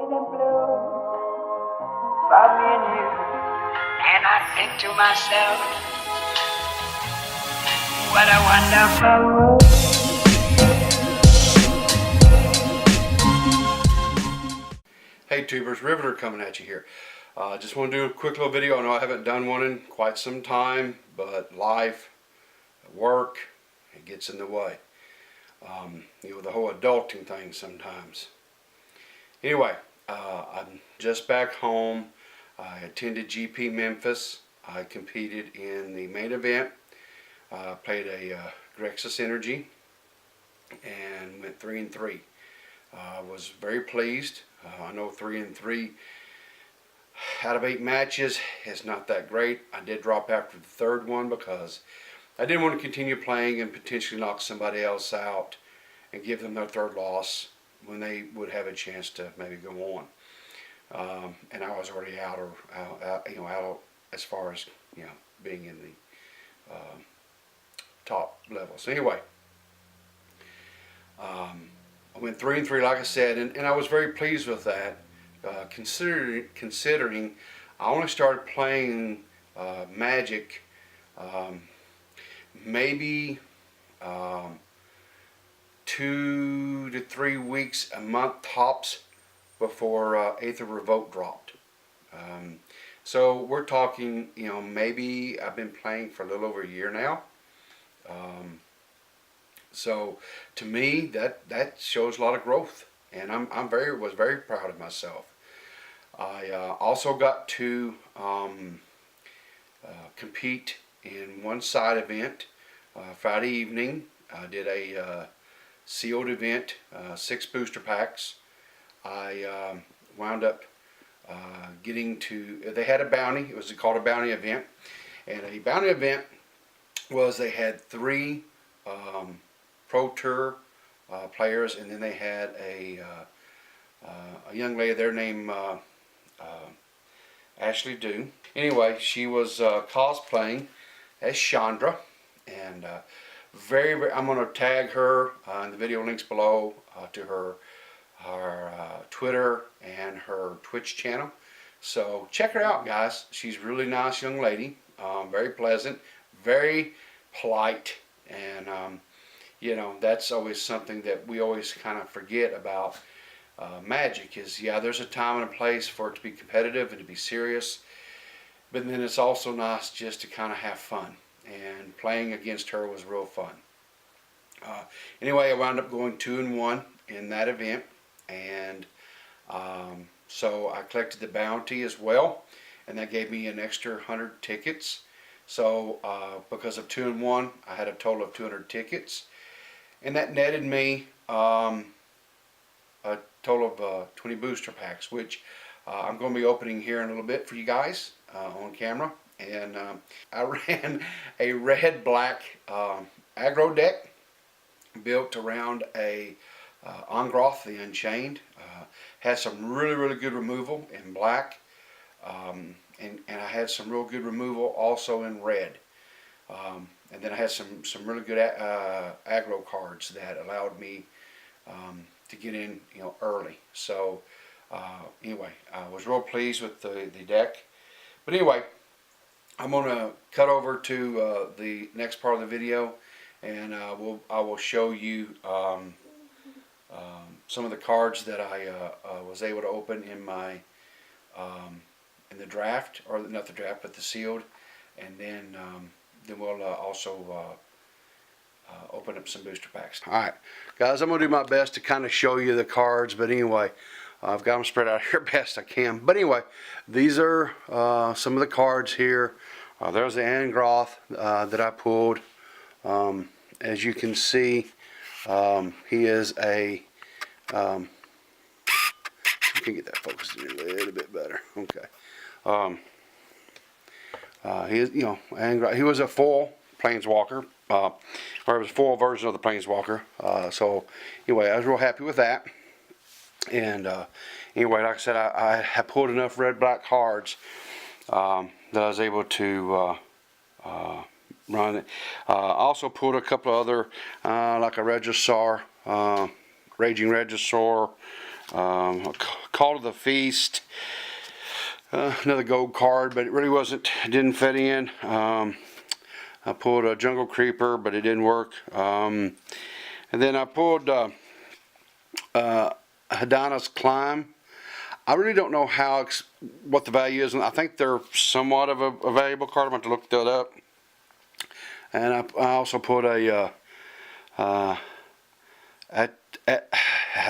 faded blue for me and you. And I think to myself, what a wonderful world. Hey tubers, Riverter coming at you here. Just want to do a quick little video. I know I haven't done one in quite some time, but life, work, it gets in the way. You know, the whole adulting thing sometimes. Anyway, I'm just back home. I attended GP Memphis. I competed in the main event. Played a Grexus Energy and went 3-3. I was very pleased. I know 3-3 out of 8 matches is not that great. I did drop after the third one because I didn't want to continue playing and potentially knock somebody else out and give them their third loss when they would have a chance to maybe go on. And I was already out as far as being in the top level. So anyway, I went 3-3, like I said, and I was very pleased with that. Considering I only started playing Magic maybe 2 to 3 weeks, a month tops before Aether Revolt dropped. So we're talking, maybe I've been playing for a little over a year now. So to me, that shows a lot of growth, and was very proud of myself. I also got to compete in one side event Friday evening. I did a sealed event, 6 booster packs. I wound up getting to. They had a bounty. It was called a bounty event, and a bounty event was they had 3 Pro Tour players, and then they had a young lady there named Ashley Dew. Anyway, she was cosplaying as Chandra, and very, I'm going to tag her in the video links below to her Twitter and her Twitch channel. So check her out, guys. She's a really nice young lady, very pleasant, very polite, and that's always something that we always kind of forget about Magic is, there's a time and a place for it to be competitive and to be serious, but then it's also nice just to kind of have fun, and playing against her was real fun. Anyway, I wound up going 2-1 in that event, and so I collected the bounty as well, and that gave me an extra 100 tickets. So because of 2-1, I had a total of 200 tickets, and that netted me a total of 20 booster packs, which I'm going to be opening here in a little bit for you guys on camera. And I ran a red-black aggro deck built around a Angrath, the Unchained. Had some really good removal in black, and I had some real good removal also in red. And then I had some really good aggro cards that allowed me to get in early. So anyway, I was real pleased with the deck. But anyway, I'm going to cut over to the next part of the video, and I will show you some of the cards that I was able to open in my in the draft, or not the draft, but the sealed, and then we'll also open up some booster packs. Alright guys, I'm going to do my best to kind of show you the cards, but anyway, I've got them spread out here best I can. But anyway, these are some of the cards here. There's the Angrath that I pulled. As you can see, he is a you can get that focused in a little bit better. Okay. He is, Angrath, he was a full Planeswalker, or it was a full version of the Planeswalker. So anyway, I was real happy with that. And anyway, like I said, I have pulled enough red-black cards that I was able to run it. Also pulled a couple of other, like a Regisaur, Raging Regisaur, Call to the Feast. Another gold card, but it really wasn't. It didn't fit in. I pulled a Jungle Creeper, but it didn't work. And then I pulled Hadana's Climb. I really don't know what the value is. I think they're somewhat of a valuable card. I'm going to have to look that up. And I also put a I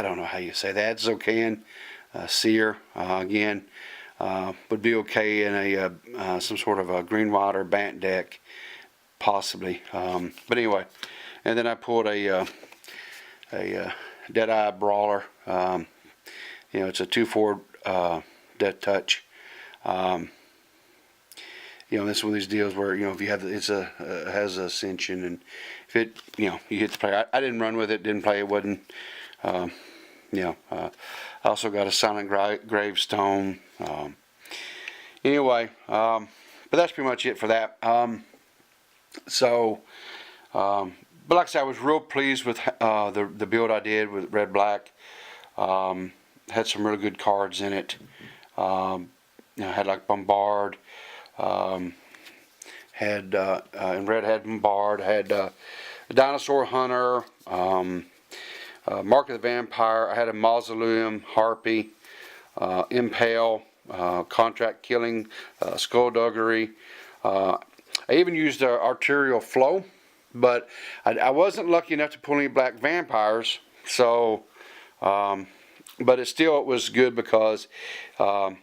don't know how you say that. Adzocan Seer again would be okay in a some sort of a green water Bant deck, possibly. But anyway, and then I pulled a Deadeye Brawler. You know, it's a 2/4 Death Touch. You know, this is one of these deals where, you know, if you have it has Ascension, and if it, you know, you hit the play. I didn't run with it, didn't play it, wasn't. You know, I also got a Silent Gravestone. Anyway, but that's pretty much it for that. But like I said, I was real pleased with the build I did with Red Black. Had some really good cards in it. You know, had like Bombard. Had in red had Bombard. Had Dinosaur Hunter. Mark of the Vampire. I had a Mausoleum Harpy. Impale. Contract Killing. Skullduggery. I even used Arterial Flow. But I wasn't lucky enough to pull any black vampires, so but it was good because you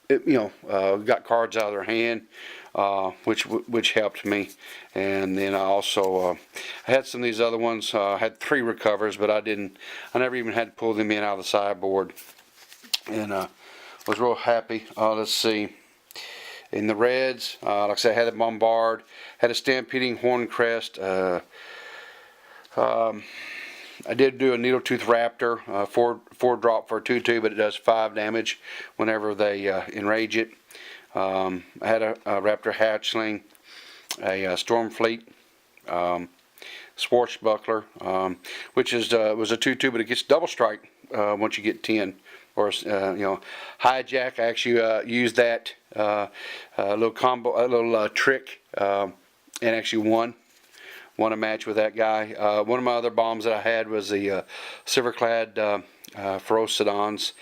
know, got cards out of their hand, which helped me. And then I also I had some of these other ones. I had 3 recovers, but I never even had to pull them in out of the sideboard, and was real happy. Let's see. In the reds, like I said, I had a Bombard, had a Stampeding Horncrest. I did do a Needletooth Raptor, 4-drop for a 2/2, but it does 5 damage whenever they enrage it. I had a Raptor Hatchling, a Stormfleet, Swashbuckler, which was a 2/2, but it gets double strike once you get 10. Or you know, Hijack. I actually used that little combo, a little trick, and actually won a match with that guy. One of my other bombs that I had was the Silverclad Ferocidons,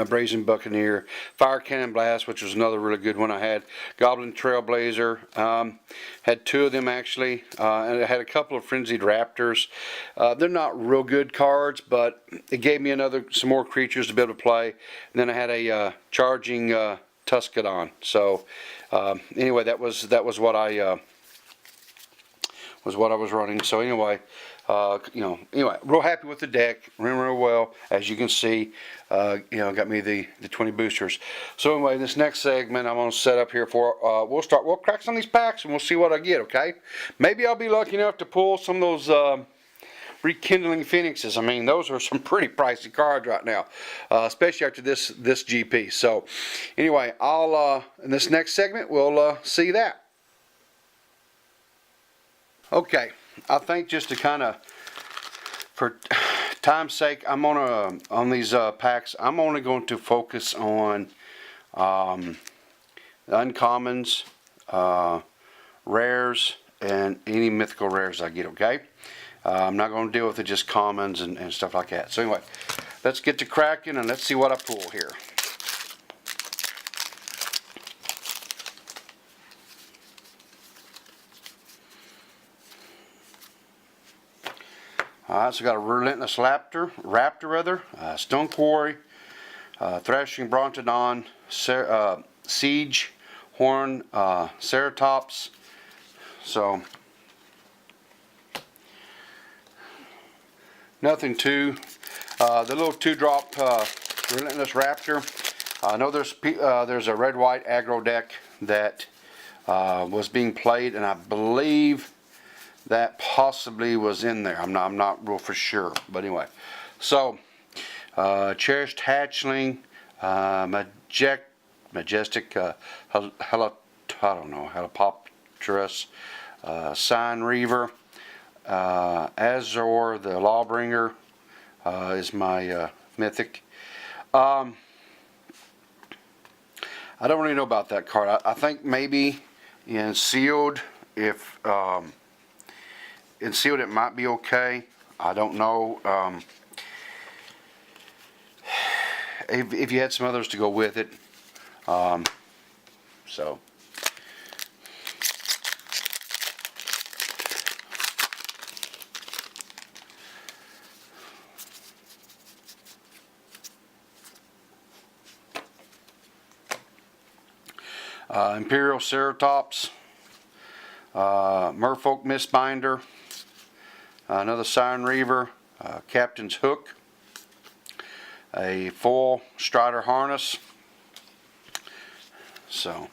Brazen Buccaneer, Fire Cannon Blast, which was another really good one I had. Goblin Trailblazer, had 2 of them actually, and I had a couple of Frenzied Raptors. They're not real good cards, but it gave me some more creatures to be able to play. And then I had a Charging Tuscadon. So anyway, that was what I was running. So anyway, you know, real happy with the deck, real well, as you can see. You know, got me the 20 boosters. So anyway, this next segment I'm going to set up here for, we'll crack some of these packs and we'll see what I get, okay? Maybe I'll be lucky enough to pull some of those Rekindling Phoenixes. I mean, those are some pretty pricey cards right now, especially after this GP. So anyway, I'll in this next segment we'll see that. Okay, I think just to kind of, for time's sake, I'm gonna on these packs, I'm only going to focus on the uncommons, rares, and any mythical rares I get. Okay, I'm not going to deal with it just commons and stuff like that. So anyway, let's get to cracking and let's see what I pull here. Alright, so got a Relentless Raptor, Stone Quarry, Thrashing Brontodon, Siege, Horn, Ceratops. So, nothing too. The little 2-drop Relentless Raptor. I know there's a red-white aggro deck that was being played, and I believe that possibly was in there. I'm not real for sure, but anyway. So, Cherished Hatchling, Majestic, Helipopterus, Sign Reaver, Azor the Lawbringer, is my mythic. I don't really know about that card. I think maybe in sealed, if in sealed it might be okay. I don't know. If you had some others to go with it. So. Imperial Ceratops, Merfolk Mistbinder, another Siren Reaver, Captain's Hook, a foil Strider Harness. So.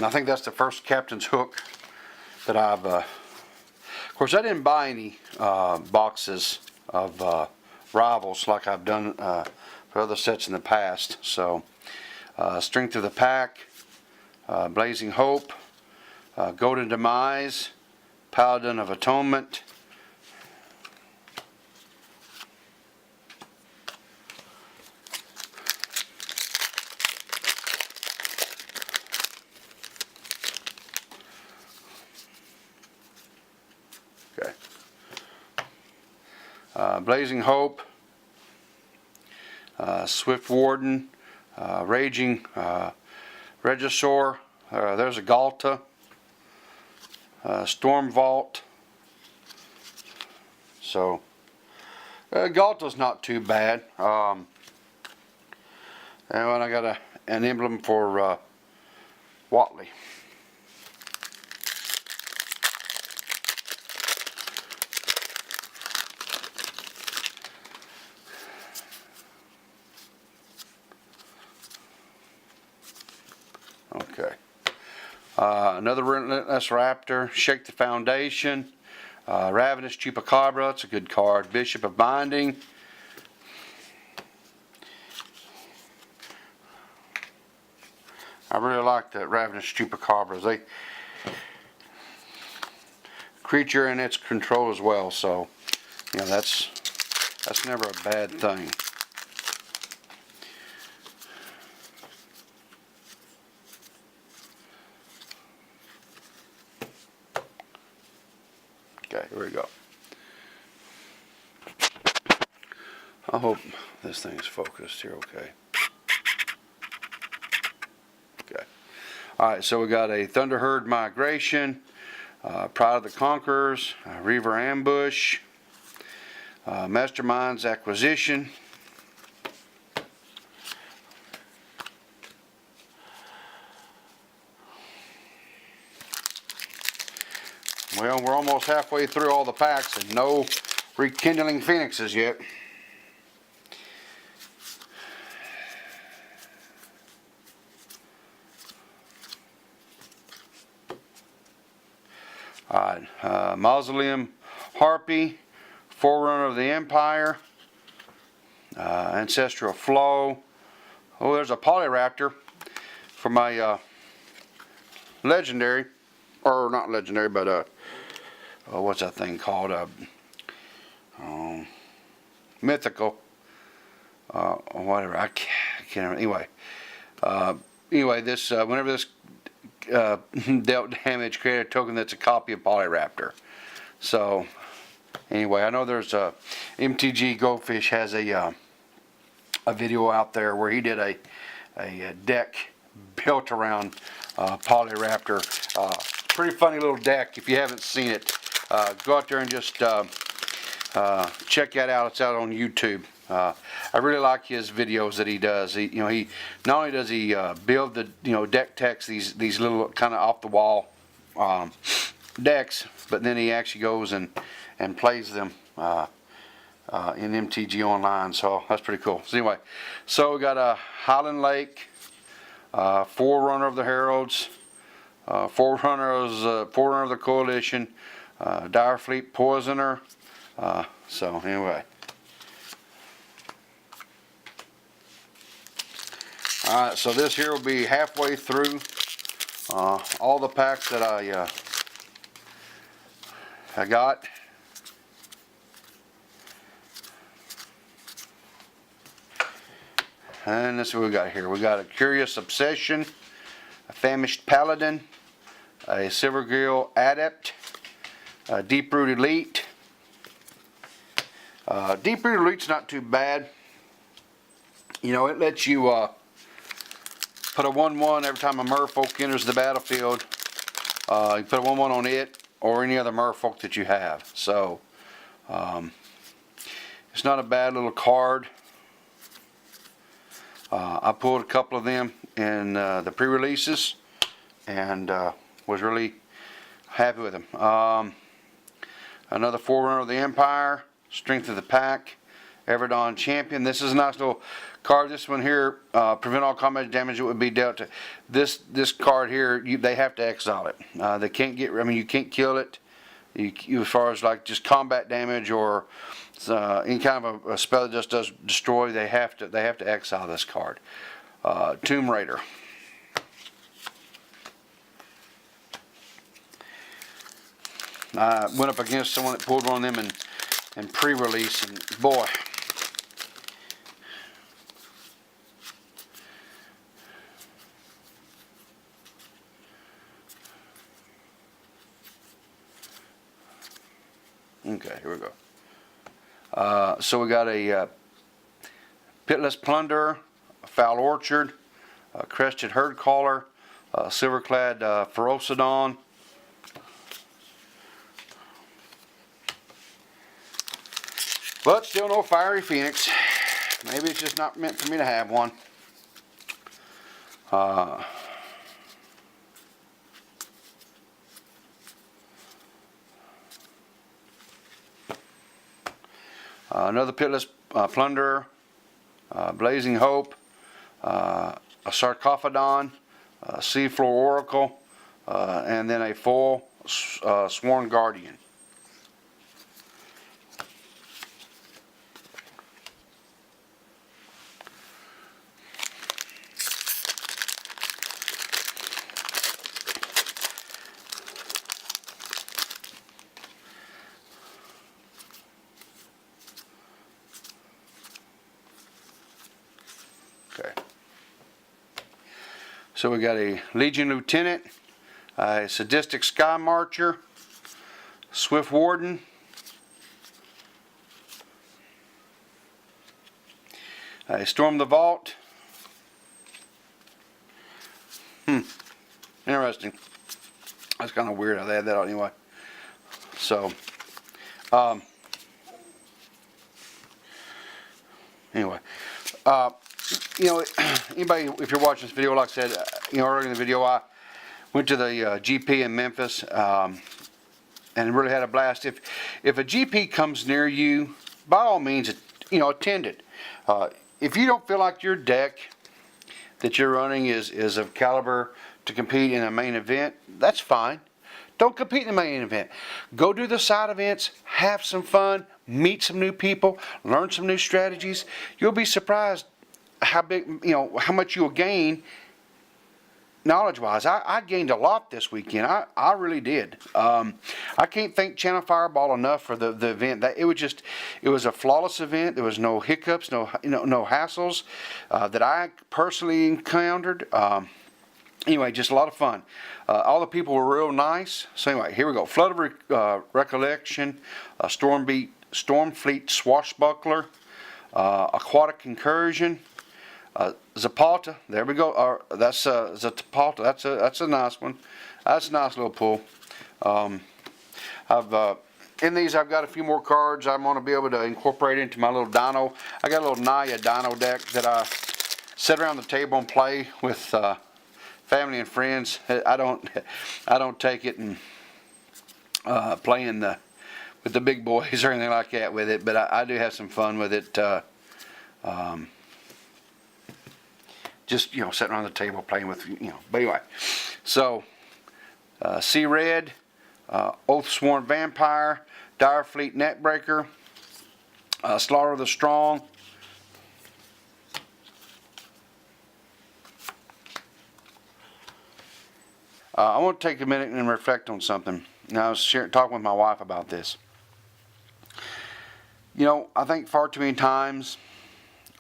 I think that's the first Captain's Hook that I've, of course I didn't buy any boxes of Rivals like I've done for other sets in the past. So, Strength of the Pack, Blazing Hope, Golden Demise, Paladin of Atonement, Blazing Hope, Swift Warden, Raging Regisaur, there's a Galta, Storm Vault. So Galta's not too bad. And I got an emblem for Watley. Okay. Another Relentless Raptor, Shake the Foundation, Ravenous Chupacabra, it's a good card, Bishop of Binding, I really like the Ravenous Chupacabras. They creature in its control as well, so you know that's never a bad thing. Okay, here we go. I hope this thing is focused here, okay. Okay. Alright, so we got a Thunderherd Migration, Pride of the Conquerors, Reaver Ambush, Masterminds Acquisition, well, we're almost halfway through all the packs and no Rekindling Phoenixes yet. Alright, Mausoleum Harpy, Forerunner of the Empire, Ancestral Flow. Oh, there's a Polyraptor for my legendary, or not legendary, but what's that thing called? Mythical, or whatever. I can't remember. Anyway, this whenever this dealt damage, create a token that's a copy of Polyraptor. So anyway, I know there's MTG Goldfish has a video out there where he did a deck built around Polyraptor. Pretty funny little deck. If you haven't seen it, go out there and just check that out. It's out on YouTube. I really like his videos that he does. He not only does he build the deck text, these little kind of off the wall decks, but then he actually goes and plays them in MTG Online. So that's pretty cool. So anyway, so we got a Highland Lake, Forerunner of the Heralds, Forerunner of the Coalition, Direfleet Poisoner. So anyway. Alright, so this here will be halfway through all the packs that I got. And this is what we got here. We got a Curious Obsession, a Famished Paladin, a Silvergill Adept, a Deep-Rooted Elite. Deep-Rooted Elite's not too bad. You know, it lets you put a 1/1 every time a merfolk enters the battlefield. You put a 1/1 on it or any other merfolk that you have. So, it's not a bad little card. I pulled a couple of them in the pre-releases and was really happy with them. Another Forerunner of the Empire, Strength of the Pack, Everdon Champion. This is a nice little card. This one here, prevent all combat damage that would be dealt to. This card here, they have to exile it. They can't get. I mean, you can't kill it. You as far as like just combat damage or any kind of a spell that just does destroy, they have to exile this card. Tomb Raider. I went up against someone that pulled one of them in pre-release, and boy. Okay, here we go. So we got a Pitless Plunderer, a Foul Orchard, a Crested Herd Caller, a Silverclad Ferocidon, but still no Fiery Phoenix. Maybe it's just not meant for me to have one. Another Pitless Plunderer, Blazing Hope, a Sarcophodon, a Seafloor Oracle, and then a full Sworn Guardian. Okay. So we got a Legion Lieutenant, a Sadistic Sky Marcher, Swift Warden, a Storm the Vault. Interesting. That's kind of weird how they had that on anyway. So, anyway. You know, anybody, if you're watching this video, like I said, you know, earlier in the video, I went to the GP in Memphis and really had a blast. If a GP comes near you, by all means, you know, attend it. If you don't feel like your deck that you're running is of caliber to compete in a main event, that's fine. Don't compete in the main event. Go do the side events, have some fun, meet some new people, learn some new strategies. You'll be surprised how big, you know, how much you'll gain knowledge-wise. I gained a lot this weekend. I really did. I can't thank Channel Fireball enough for the event. It was a flawless event. There was no hiccups, no hassles that I personally encountered. Anyway, just a lot of fun. All the people were real nice. So anyway, here we go. Flood of Recollection, Stormfleet Swashbuckler, Aquatic Incursion, Zapata. There we go. That's Zapata. That's a nice one. That's a nice little pull. In these, I've got a few more cards I'm going to be able to incorporate into my little Dino. I got a little Naya Dino deck that I sit around the table and play with family and friends. I don't take it and playing with the big boys or anything like that with it, but I do have some fun with it. Just, you know, sitting around the table playing with, you know. But anyway, so Sea Red, Oathsworn Vampire, Direfleet Netbreaker, Slaughter the Strong, I want to take a minute and reflect on something. Now, I was talking with my wife about this. You know, I think far too many times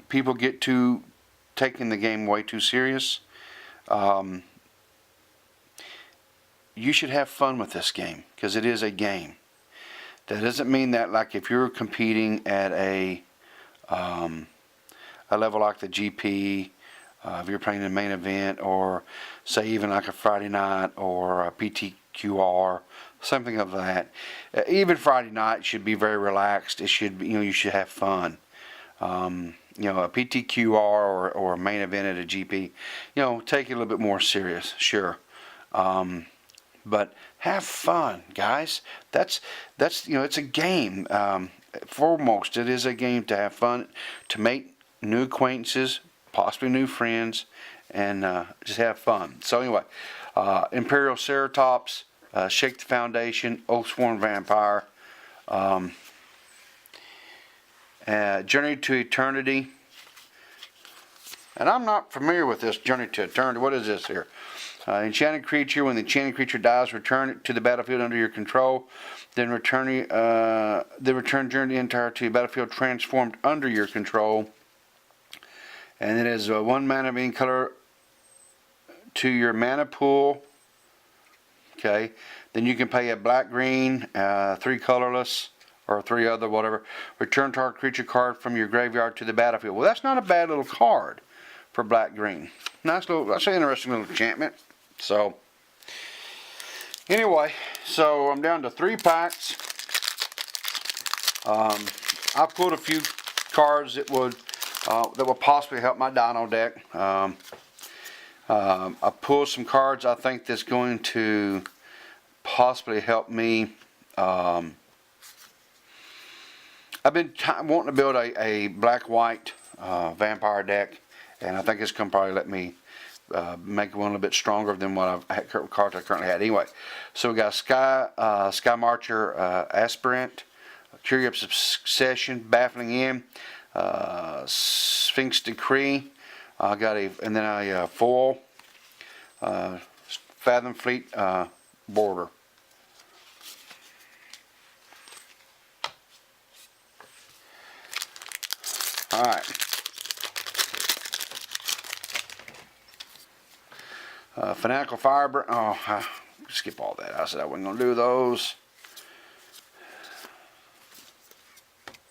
people get to taking the game way too serious. You should have fun with this game, because it is a game. That doesn't mean that, like, if you're competing at a level like the GP, if you're playing the main event, or say even like a Friday night or a PTQR, something of that. Even Friday night should be very relaxed. It should be, you should have fun. You know, a PTQR or a main event at a GP, take it a little bit more serious, sure. But have fun, guys. That's it's a game. Foremost, it is a game to have fun, to make new acquaintances, possibly new friends, and just have fun. So anyway, Imperial Ceratops, Shake the Foundation, Oathsworn Vampire, Journey to Eternity. And I'm not familiar with this Journey to Eternity. What is this here? Enchanted creature. When the enchanted creature dies, return it to the battlefield under your control. Then return journey entire to the battlefield transformed under your control. And it is 1 mana of any color to your mana pool. Okay. Then you can pay a black, green, 3 colorless, or 3 other, whatever. Return target creature card from your graveyard to the battlefield. Well, that's not a bad little card for black, green. Nice little, that's an interesting little enchantment. So, anyway, so I'm down to 3 packs. I pulled a few cards that would possibly help my Dino deck. I pulled some cards I think that's going to possibly help me. I've been wanting to build a black-white vampire deck, and I think it's going to probably let me make one a little bit stronger than what I've had, cards I currently had. Anyway, so we got Sky Marcher Aspirant, Curious Obsession, Baffling End, Sphinx Decree. I got and then a foil, Fathom Fleet Border. All right. Fanatical Firebrand. Oh, skip all that. I said I wasn't going to do those.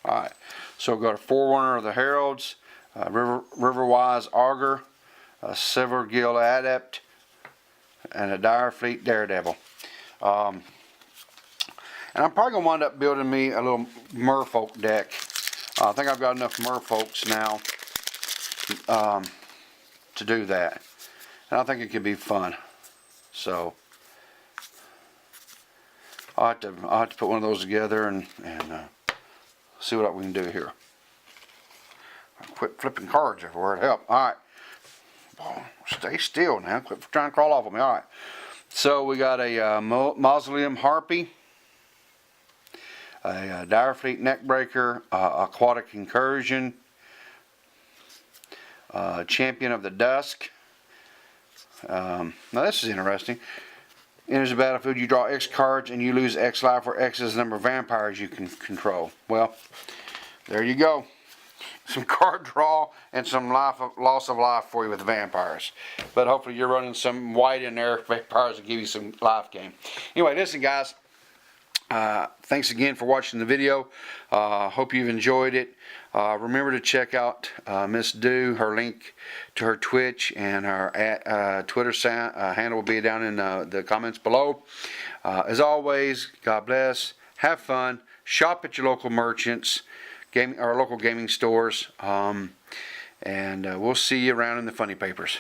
Alright. So we've got a Forerunner of the Heralds, Riverwise Augur, a Silver Guild Adept, and a Dire Fleet Daredevil. And I'm probably going to wind up building me a little Merfolk deck. I think I've got enough Merfolks now to do that. And I think it could be fun. So I'll have to put one of those together and see what we can do here. I'll quit flipping cards everywhere to help. Alright. Oh, stay still now. Quit trying to crawl off of me. Alright. So we got a Mausoleum Harpy, a Dire Fleet Neckbreaker, Aquatic Incursion, Champion of the Dusk. Now this is interesting. Enters the battlefield, you draw X cards and you lose X life, where X is the number of vampires you can control. Well, there you go. Some card draw and some loss of life for you with vampires. But hopefully you're running some white in there, vampires will give you some life gain. Anyway, listen guys. Thanks again for watching the video. Hope you've enjoyed it. Remember to check out Miss Do. Her link to her Twitch and her Twitter handle will be down in the comments below. As always, God bless. Have fun. Shop at your local merchants, local gaming stores, and we'll see you around in the funny papers.